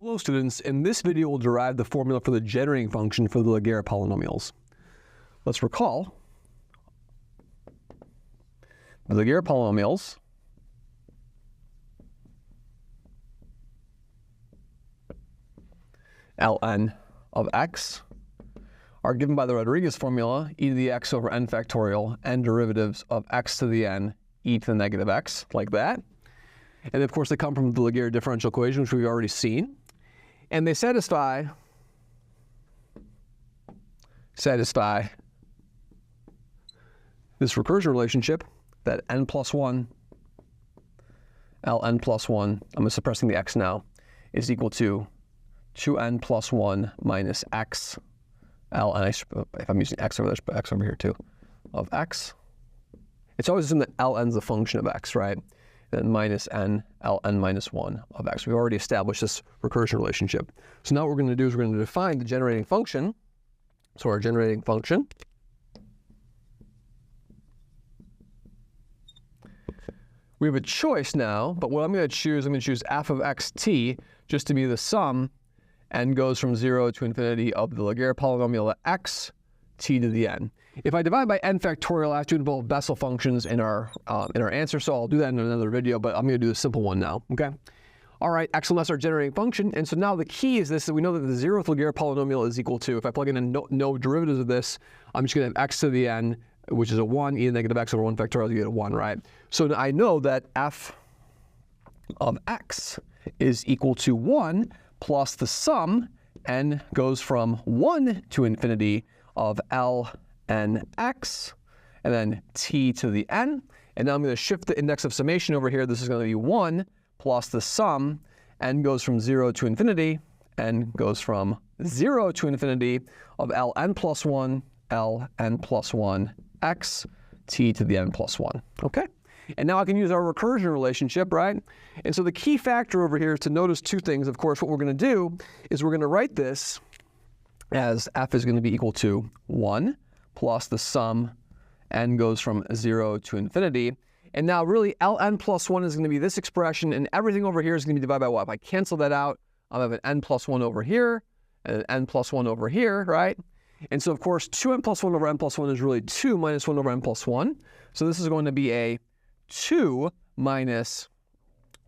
Hello students, in this video we'll derive the formula for the generating function for the Laguerre polynomials. Let's recall the Laguerre polynomials ln of x are given by the Rodriguez formula, e to the x over n factorial, n derivatives of x to the n, e to the negative x, like that. And of course they come from the Laguerre differential equation, which we've already seen. And they satisfy this recursion relationship that n plus 1, ln plus 1, I'm suppressing the x now, is equal to 2n plus 1 minus x, ln, if I'm using x over there, put x over here too, of x. It's always assumed that ln is a function of x, right? Then minus n, ln minus 1 of x. We've already established this recursion relationship. So now what we're going to do is we're going to define the generating function. So our generating function we have a choice now, but what I'm going to choose f of xt just to be the sum n goes from 0 to infinity of the Laguerre polynomial x t to the n. If I divide by n factorial, I have to involve Bessel functions in our answer, so I'll do that in another video, but I'm going to do the simple one now, okay? All right, excellent, that's our generating function, and so now the key is this, that we know that the zeroth Laguerre polynomial is equal to, if I plug in no derivatives of this, I'm just going to have x to the n, which is a 1, e to the negative x over 1 factorial, you get a 1, right? So I know that f of x is equal to 1 plus the sum, n goes from 1 to infinity of ln x, and then t to the n. And now I'm going to shift the index of summation over here. This is going to be 1 plus the sum, n goes from 0 to infinity, n goes from 0 to infinity of ln plus 1, ln plus 1 x, t to the n plus 1. Okay? And now I can use our recursion relationship, right? And so the key factor over here is to notice two things. Of course, what we're going to do is we're going to write this as f is going to be equal to 1 plus the sum, n goes from 0 to infinity. And now really ln plus 1 is going to be this expression, and everything over here is going to be divided by what? If I cancel that out, I'll have an n plus 1 over here, and an n plus 1 over here, right? And so of course 2n plus 1 over n plus 1 is really 2 minus 1 over n plus 1. So this is going to be a 2 minus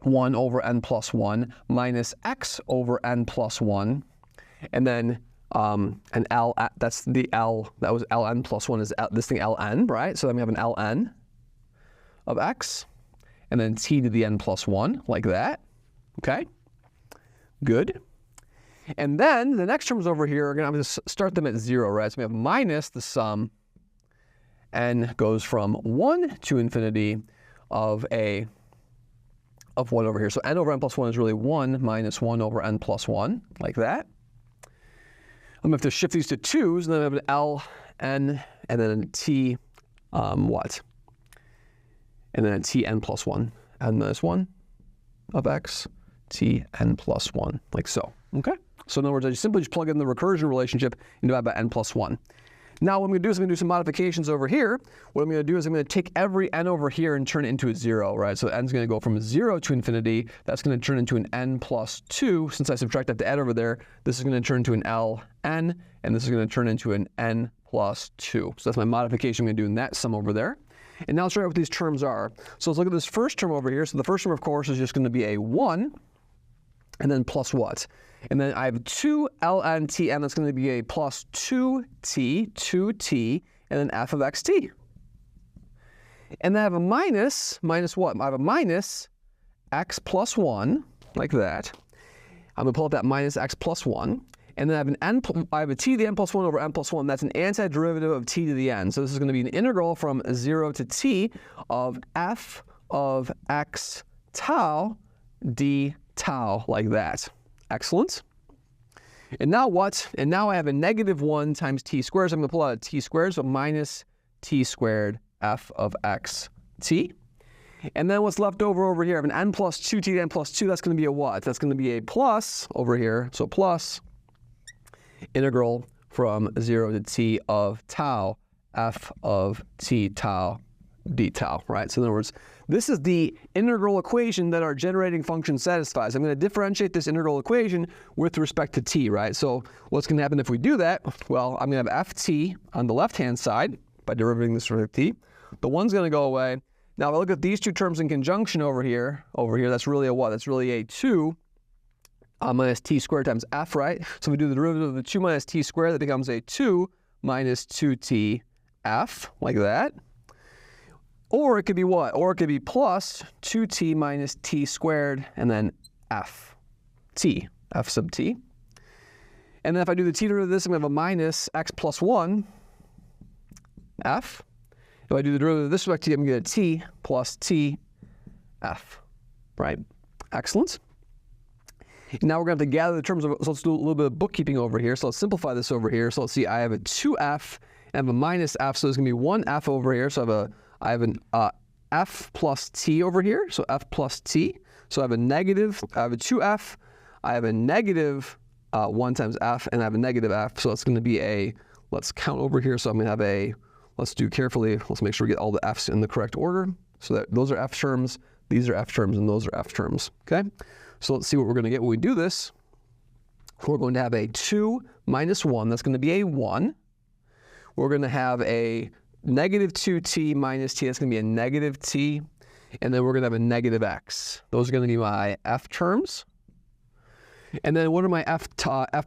1 over n plus 1 minus x over n plus 1. And then an L, that's the L, that was ln plus 1 is this thing ln, right? So then we have an ln of x, and then t to the n plus 1, like that. Okay? Good. And then the next terms over here, I'm going to start them at 0, right? So we have minus the sum, n goes from 1 to infinity of 1 over here. So n over n plus 1 is really 1 minus 1 over n plus 1, like that. I'm going to have to shift these to 2's, and then I have an L, n, and then a t, what? And then a t n plus 1, n minus 1 of x, t n plus 1, like so. Okay? So in other words, I simply just plug in the recursion relationship and divide by n plus 1. Now what I'm going to do is I'm going to do some modifications over here. What I'm going to do is I'm going to take every n over here and turn it into a 0, right? So n is going to go from 0 to infinity. That's going to turn into an n plus 2. Since I subtracted the n over there, this is going to turn into an ln, and this is going to turn into an n plus 2. So that's my modification I'm going to do in that sum over there. And now let's write what these terms are. So let's look at this first term over here. So the first term, of course, is just going to be a 1, and then plus what? And then I have 2 ln t, and that's going to be a plus 2t, and then f of xt. And then I have a minus what? I have a minus x plus 1, like that. I'm going to pull up that minus x plus 1. And then I have an I have a t to the n plus 1 over n plus 1. That's an antiderivative of t to the n. So this is going to be an integral from 0 to t of f of x tau d tau, like that. Excellent. And now what? And now I have a negative 1 times t squared. So I'm going to pull out a t squared, so minus t squared f of x t. And then what's left over here, I have an n plus 2t to n plus 2. That's going to be a what? That's going to be a plus over here. So plus integral from 0 to t of tau f of t tau d tau, right? So in other words, this is the integral equation that our generating function satisfies. I'm going to differentiate this integral equation with respect to t, right? So what's going to happen if we do that? Well, I'm going to have ft on the left-hand side by deriving this with t. The 1's going to go away. Now, if I look at these two terms in conjunction over here, that's really a what? That's really a 2 minus t squared times f, right? So if we do the derivative of the 2 minus t squared, that becomes a 2 minus 2t f, like that. Or it could be what? Or it could be plus 2t minus t squared, and then f sub t. And then if I do the t derivative of this, I'm going to have a minus x plus 1 f. If I do the derivative of this with t, I'm going to get a t plus t f, right? Excellent. Now we're going to have to gather the terms of it. So let's do a little bit of bookkeeping over here. So let's simplify this over here. So let's see, I have a 2f and I have a minus f. So there's going to be 1f over here. So I have an f plus t over here. So f plus t. So I have a 2f. I have a negative 1 times f, and I have a negative f. So it's going to be let's count over here. So I'm going to have let's do carefully. Let's make sure we get all the f's in the correct order. So that those are f terms, these are f terms, and those are f terms. Okay? So let's see what we're going to get when we do this. We're going to have a 2 minus 1. That's going to be a 1. We're going to have a negative 2t minus t. That's going to be a negative t. And then we're going to have a negative x. Those are going to be my f terms. And then what are my f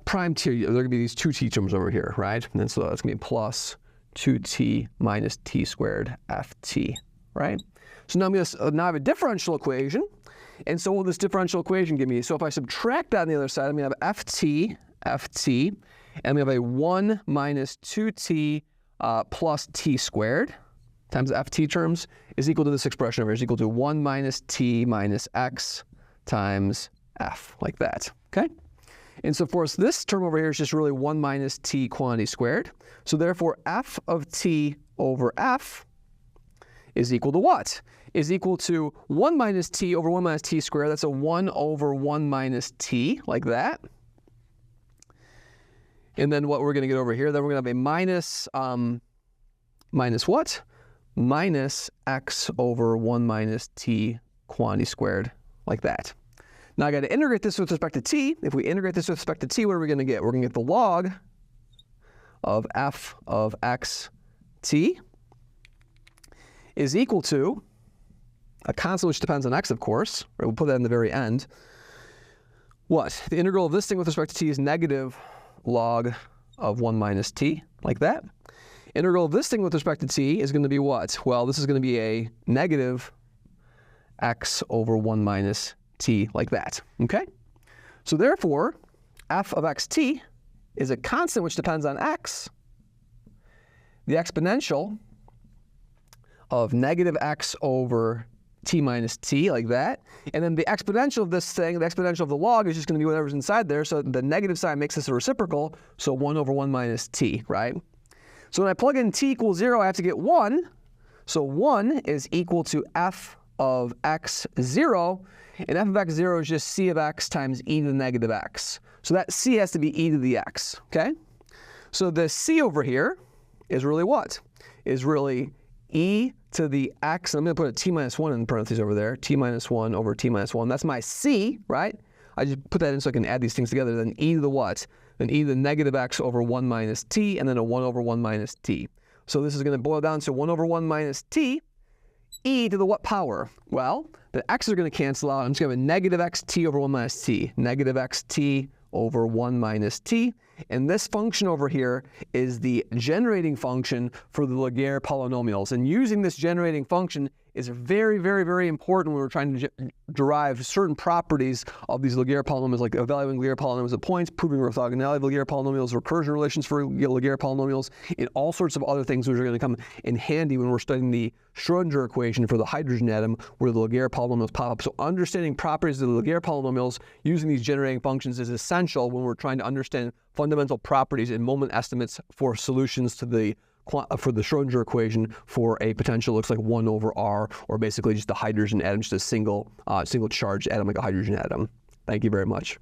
prime t? They're going to be these 2t terms over here, right? And then so that's going to be plus 2t minus t squared ft, right? So now I'm going to now have a differential equation. And so what will this differential equation give me? So if I subtract that on the other side, I'm going to have ft, and we have a 1 minus 2t plus t squared times the ft terms is equal to this expression over here, is equal to 1 minus t minus x times f, like that, okay? And so for us, this term over here is just really 1 minus t quantity squared. So therefore, f of t over f is equal to what? Is equal to 1 minus t over 1 minus t squared. That's a 1 over 1 minus t, like that. And then what we're going to get over here, then we're going to have a minus what? Minus x over 1 minus t quantity squared, like that. Now I got to integrate this with respect to t. If we integrate this with respect to t, what are we going to get? We're going to get the log of f of x t is equal to a constant which depends on x, of course. Right? We'll put that in the very end. What? The integral of this thing with respect to t is negative log of 1 minus t, like that. Integral of this thing with respect to t is going to be what? Well, this is going to be a negative x over 1 minus t, like that. Okay? So therefore, f of xt is a constant which depends on x. The exponential of negative x over t minus t, like that. And then the exponential of this thing, the exponential of the log is just going to be whatever's inside there. So the negative sign makes this a reciprocal. So 1 over 1 minus t, right? So when I plug in t equals 0, I have to get 1. So 1 is equal to f of x0. And f of x0 is just c of x times e to the negative x. So that c has to be e to the x, okay? So the c over here is really what? Is really e to the x. I'm going to put a t minus 1 in parentheses over there. T minus 1 over t minus 1. That's my c, right? I just put that in so I can add these things together. Then e to the what? Then e to the negative x over 1 minus t, and then a 1 over 1 minus t. So this is going to boil down to 1 over 1 minus t, e to the what power? Well, the x's are going to cancel out. I'm just going to have a negative xt over 1 minus t. Negative xt over 1 minus t. And this function over here is the generating function for the Laguerre polynomials. And using this generating function is very, very, very important when we're trying to derive certain properties of these Laguerre polynomials, like evaluating Laguerre polynomials at points, proving orthogonality of Laguerre polynomials, recursion relations for Laguerre polynomials, and all sorts of other things which are going to come in handy when we're studying the Schrödinger equation for the hydrogen atom, where the Laguerre polynomials pop up. So understanding properties of the Laguerre polynomials using these generating functions is essential when we're trying to understand fundamental properties and moment estimates for solutions to the Schrödinger equation for a potential looks like 1 over r, or basically just a hydrogen atom, just a single charged atom like a hydrogen atom. Thank you very much.